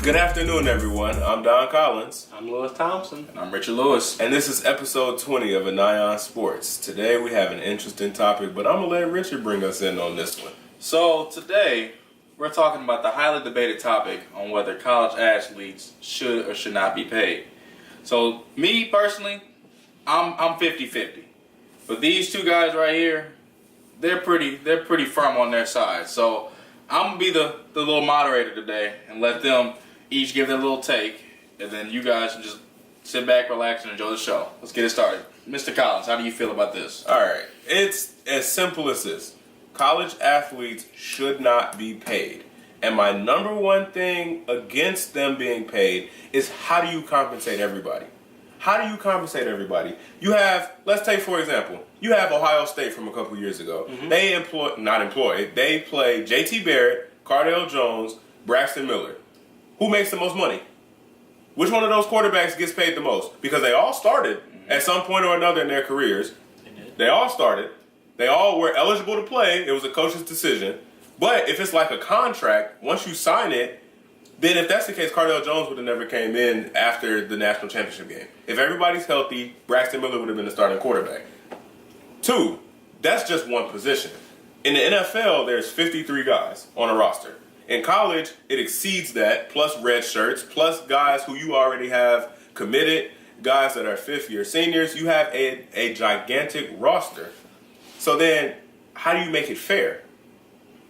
Good afternoon, everyone. I'm Don Collins. I'm Lewis Thompson. And I'm Richard Lewis. And this is episode 20 of Anion Sports. Today we have an interesting topic, but I'm going to let Richard bring us in on this one. So today, we're talking about the highly debated topic on whether college athletes should or should not be paid. So me personally, I'm 50-50. But these two guys right here, they're pretty firm on their side. So I'm going to be the little moderator today and let them each give their little take, and then you guys can just sit back, relax, and enjoy the show. Let's get it started. Mr. Collins, how do you feel about this? All right. It's as simple as this. College athletes should not be paid. And my number one thing against them being paid is, how do you compensate everybody? How do you compensate everybody? You have, let's take for example, you have Ohio State from a couple years ago. Mm-hmm. They play J.T. Barrett, Cardale Jones, Braxton Miller. Who makes the most money? Which one of those quarterbacks gets paid the most? Because they all started at some point or another in their careers. They all started. They all were eligible to play. It was a coach's decision. But if it's like a contract, once you sign it, then if that's the case, Cardale Jones would have never came in after the national championship game. If everybody's healthy, Braxton Miller would have been the starting quarterback. 2, that's just one position. In the NFL, there's 53 guys on a roster. In college, it exceeds that, plus red shirts, plus guys who you already have committed, guys that are fifth-year seniors. You have a gigantic roster. So then, how do you make it fair?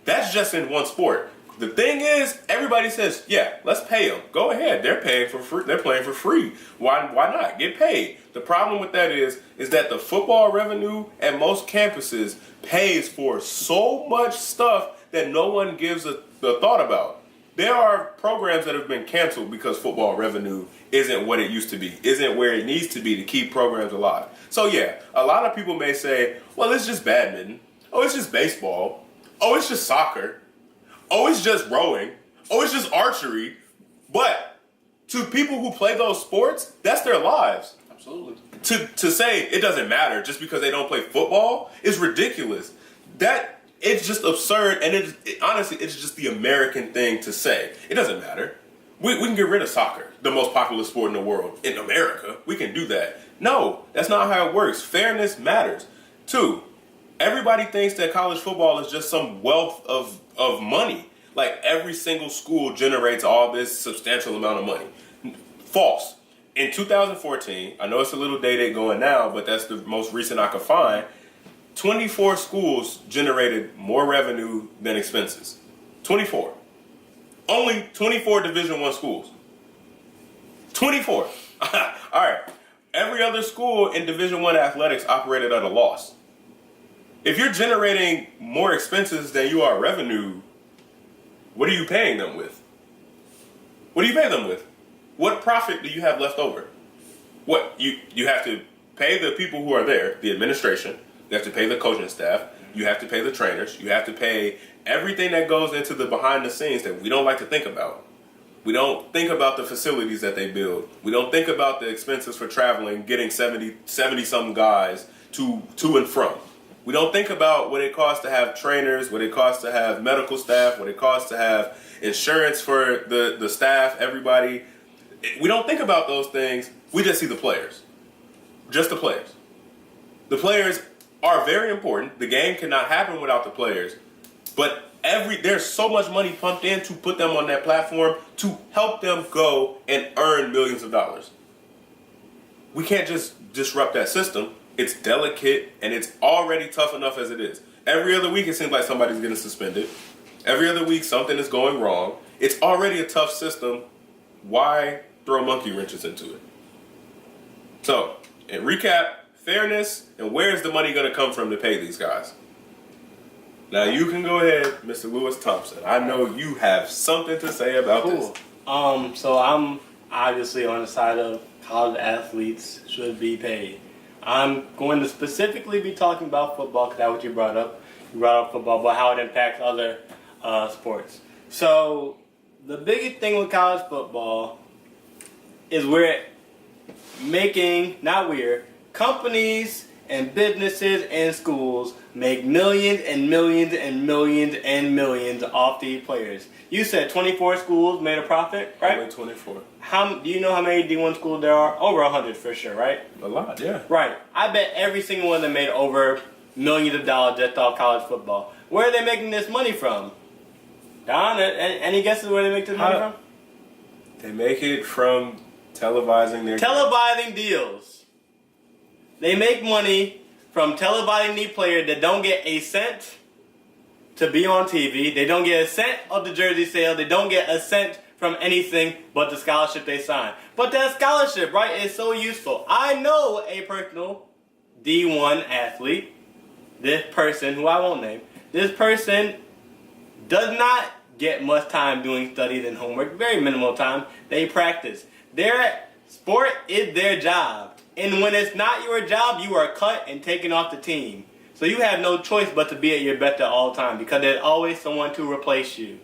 That's just in one sport. The thing is, everybody says, yeah, let's pay them. Go ahead. They're paying for free. They're playing for free. Why not? Get paid. The problem with that is that the football revenue at most campuses pays for so much stuff that no one gives a thought about. There are programs that have been canceled because football revenue isn't what it used to be, isn't where it needs to be to keep programs alive. So yeah, a lot of people may say, well, it's just badminton. Oh, it's just baseball. Oh, it's just soccer. Oh, it's just rowing. Oh, it's just archery. But to people who play those sports, that's their lives. Absolutely. To say it doesn't matter just because they don't play football is ridiculous. It's just absurd, and honestly, it's just the American thing to say. It doesn't matter. We can get rid of soccer, the most popular sport in the world. In America, we can do that. No, that's not how it works. Fairness matters. 2, everybody thinks that college football is just some wealth of money. Like every single school generates all this substantial amount of money. False. In 2014, I know it's a little dated going now, but that's the most recent I could find, 24 schools generated more revenue than expenses. 24. Only 24 Division I schools. 24. All right. Every other school in Division I athletics operated at a loss. If you're generating more expenses than you are revenue, what are you paying them with? What do you pay them with? What profit do you have left over? What? You have to pay the people who are there, the administration. You have to pay the coaching staff. You have to pay the trainers. You have to pay everything that goes into the behind the scenes that we don't like to think about. We don't think about the facilities that they build. We don't think about the expenses for traveling, getting 70-something guys to and from. We don't think about what it costs to have trainers, what it costs to have medical staff, what it costs to have insurance for the staff, everybody. We don't think about those things. We just see the players. Just the players. The players are very important. The game cannot happen without the players. But there's so much money pumped in to put them on that platform to help them go and earn millions of dollars. We can't just disrupt that system. It's delicate, and it's already tough enough as it is. Every other week, it seems like somebody's getting suspended. Every other week, something is going wrong. It's already a tough system. Why throw monkey wrenches into it? So, in recap, fairness, and where's the money going to come from to pay these guys? Now, you can go ahead, Mr. Lewis Thompson. I know you have something to say about this. So I'm obviously on the side of college athletes should be paid. I'm going to specifically be talking about football because that's what you brought up. You brought up football, but how it impacts other sports. So the biggest thing with college football is companies and businesses and schools make millions and millions and millions and millions off these players. You said 24 schools made a profit, right? Only 24. Do you know how many D1 schools there are? Over 100 for sure, right? A lot, yeah. Right. I bet every single one of them made over millions of dollars just off college football. Where are they making this money from? Don, any guesses where they make this money from? They make it from televising their televising deals. They make money from televising these players that don't get a cent to be on TV. They don't get a cent of the jersey sale. They don't get a cent from anything but the scholarship they sign. But that scholarship, right, is so useful. I know a personal D1 athlete, this person, who I won't name, this person does not get much time doing studies and homework, very minimal time. They practice. Their sport is their job. And when it's not your job, you are cut and taken off the team. So you have no choice but to be at your best at all time because there's always someone to replace you.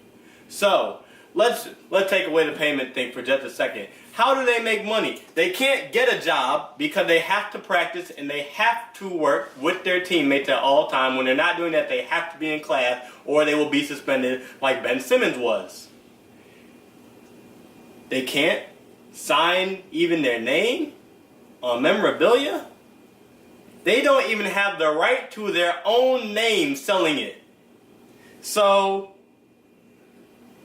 So let's take away the payment thing for just a second. How do they make money? They can't get a job because they have to practice and they have to work with their teammates at all time. When they're not doing that, they have to be in class or they will be suspended like Ben Simmons was. They can't sign even their name on memorabilia. They don't even have the right to their own name selling it. So,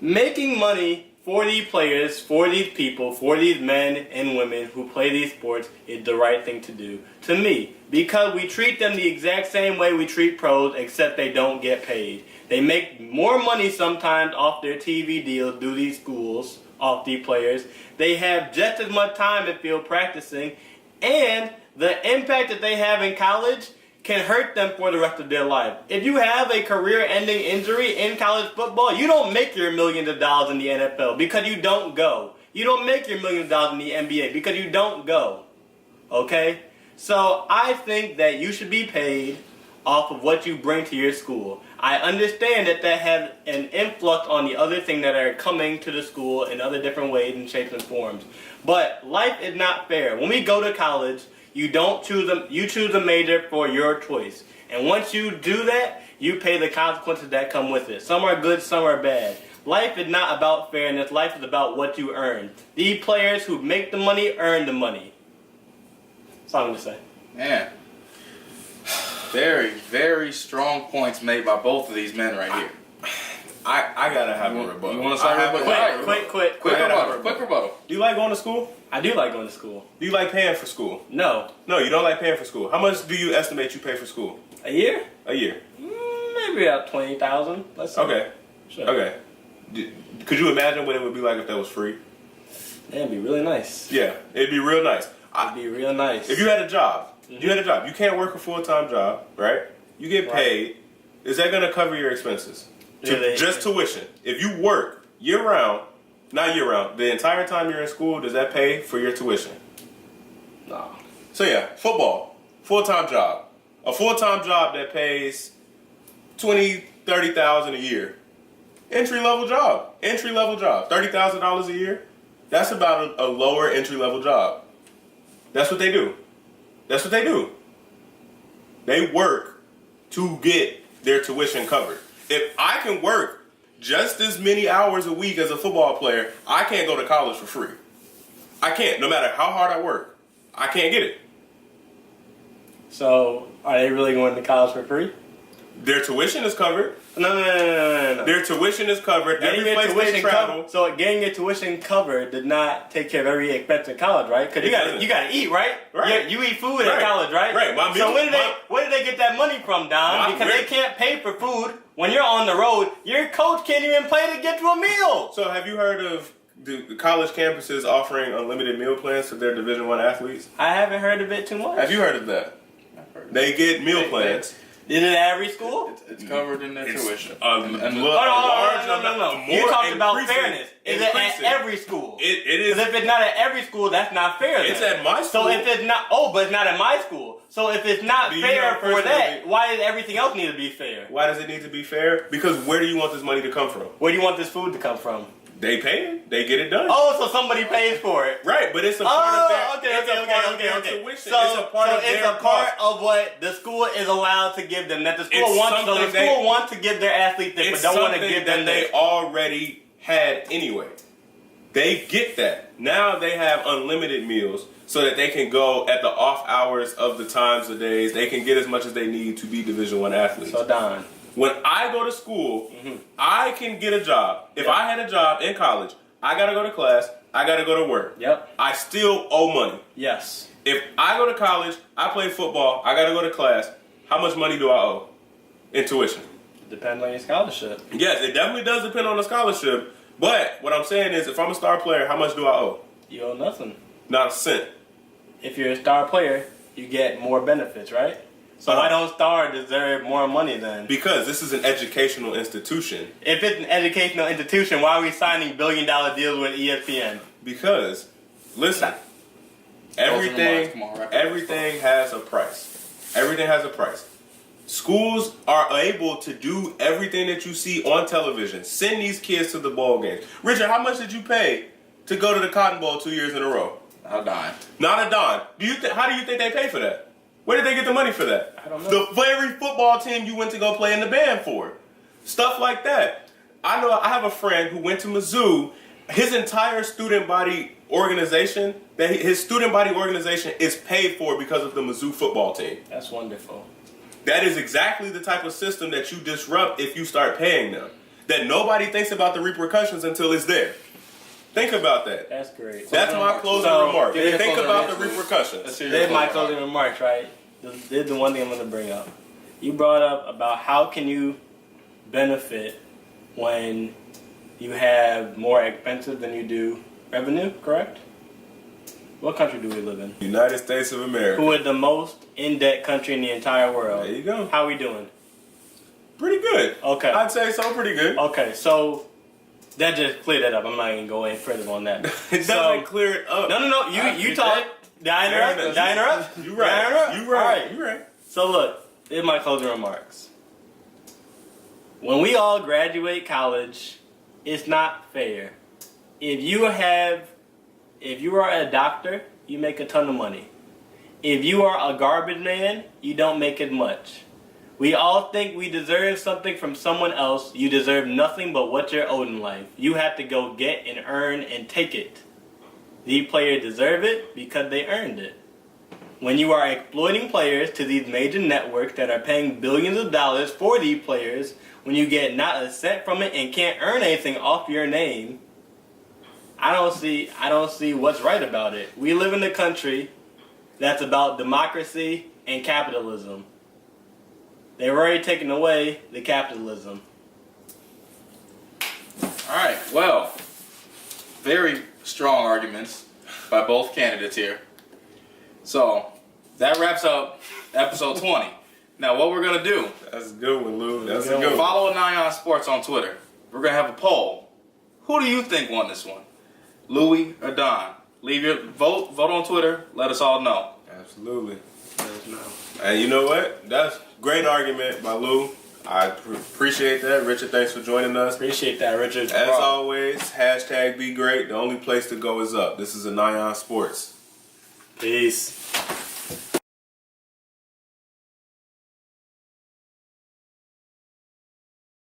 making money for these players, for these people, for these men and women who play these sports is the right thing to do. To me, because we treat them the exact same way we treat pros, except they don't get paid. They make more money sometimes off their TV deals, do these schools, off these players. They have just as much time in field practicing, and the impact that they have in college can hurt them for the rest of their life. If you have a career-ending injury in college football, you don't make your millions of dollars in the NFL because you don't go. You don't make your millions of dollars in the NBA because you don't go. Okay? So I think that you should be paid off of what you bring to your school. I understand that has an influx on the other things that are coming to the school in other different ways and shapes and forms. But life is not fair. When we go to college, you choose a major for your choice. And once you do that, you pay the consequences that come with it. Some are good, some are bad. Life is not about fairness. Life is about what you earn. The players who make the money earn the money. That's all I'm going to say. Man. Very, very strong points made by both of these men right here. I gotta have a rebuttal. You want to start rebuttal? Quick rebuttal. Do you like going to school? I do like going to school. Do you like paying for school? No. No, you don't like paying for school. How much do you estimate you pay for school? A year? A year. Maybe about 20,000. Let's see. Okay. Sure. Okay. Could you imagine what it would be like if that was free? That'd be really nice. Yeah, it'd be real nice. It'd be real nice. If you had a job, you can't work a full-time job, right? You get paid. Is that going to cover your expenses? Just tuition. If you work year-round, not year-round, the entire time you're in school, does that pay for your tuition? No. So yeah, football, full-time job. A full-time job that pays $20,000, $30,000 a year. Entry-level job. $30,000 a year. That's about a lower entry-level job. That's what they do. They work to get their tuition covered. If I can work just as many hours a week as a football player, I can't go to college for free. I can't, no matter how hard I work. I can't get it. So, are they really going to college for free? Their tuition is covered. No. Their tuition is covered. Every place they travel. So getting your tuition covered did not take care of every expense in college, right? Because you got to eat, right? Right. You eat food in college, right? Right. So where did they get that money from, Don? Because they can't pay for food when you're on the road. Your coach can't even pay to get you a meal. So have you heard of the college campuses offering unlimited meal plans to their Division I athletes? I haven't heard of it too much. Have you heard of that? I've heard of They get meal plans. Is it at every school? It's covered in their tuition. No. You talked about fairness. Is it at every school? It is. Because if it's not at every school, that's not fair. It's at my school. So if it's not, but it's not at my school. So if it's not fair for that, why does everything else need to be fair? Why does it need to be fair? Because where do you want this money to come from? Where do you want this food to come from? They pay it. They get it done. Oh, so somebody pays for it. Right, but it's a part of their, Okay. tuition. So it's a part of it's their a part cost. of what the school is allowed to give them. That the school It's wants. So the something school wants to give their athletes this, It's but don't want to something give them that this. they already had anyway. They get that. Now they have unlimited meals so that they can go at the off hours of the times of days. They can get as much as they need to be Division I athletes. So Don, when I go to school, I can get a job. If I had a job in college, I gotta go to class, I gotta go to work. Yep. I still owe money. Yes. If I go to college, I play football, I gotta go to class, how much money do I owe in tuition? Depends on your scholarship. Yes, it definitely does depend on the scholarship. But what I'm saying is, if I'm a star player, how much do I owe? You owe nothing. Not a cent. If you're a star player, you get more benefits, right? So why don't star deserve more money then? Because this is an educational institution. If it's an educational institution, why are we signing billion-dollar deals with ESPN? Because, listen, everything has a price. Everything has a price. Schools are able to do everything that you see on television. Send these kids to the bowl games. Richard, how much did you pay to go to the Cotton Bowl 2 years in a row? Not a dime. Not a dime. How do you think they pay for that? Where did they get the money for that? I don't know. The very football team you went to go play in the band for. Stuff like that. I know I have a friend who went to Mizzou. His entire student body organization, his student body organization is paid for because of the Mizzou football team. That's wonderful. That is exactly the type of system that you disrupt if you start paying them. That nobody thinks about the repercussions until it's there. Think about that. That's great. That's my closing remark. Think about the repercussions. This is my closing remarks, right? This is the one thing I'm going to bring up. You brought up about how can you benefit when you have more expenses than you do revenue, correct? What country do we live in? United States of America. Who is the most in-debt country in the entire world? There you go. How are we doing? Pretty good. Okay. I'd say so, pretty good. Okay, so that just cleared that up. I'm not going to go any further on that. It doesn't clear it up. No. You talk. Did I interrupt? You right. You right. You right. So look, here's my closing remarks. When we all graduate college, it's not fair. If you are a doctor, you make a ton of money. If you are a garbage man, you don't make as much. We all think we deserve something from someone else. You deserve nothing but what you're owed in life. You have to go get and earn and take it. These players deserve it because they earned it. When you are exploiting players to these major networks that are paying billions of dollars for these players, when you get not a cent from it and can't earn anything off your name, I don't see what's right about it. We live in a country that's about democracy and capitalism. They've already taken away the capitalism. All right. Well, very strong arguments by both candidates here. So that wraps up episode 20. Now, what we're gonna do? That's a good one, Lou. That's a good one. Follow Anion Sports on Twitter. We're gonna have a poll. Who do you think won this one? Louis or Don? Leave your vote on Twitter. Let us all know. Absolutely. And you know what? That's a great argument by Lou. I appreciate that. Richard, thanks for joining us. Appreciate that, Richard. As always, #BeGreat. The only place to go is up. This is Anion Sports. Peace.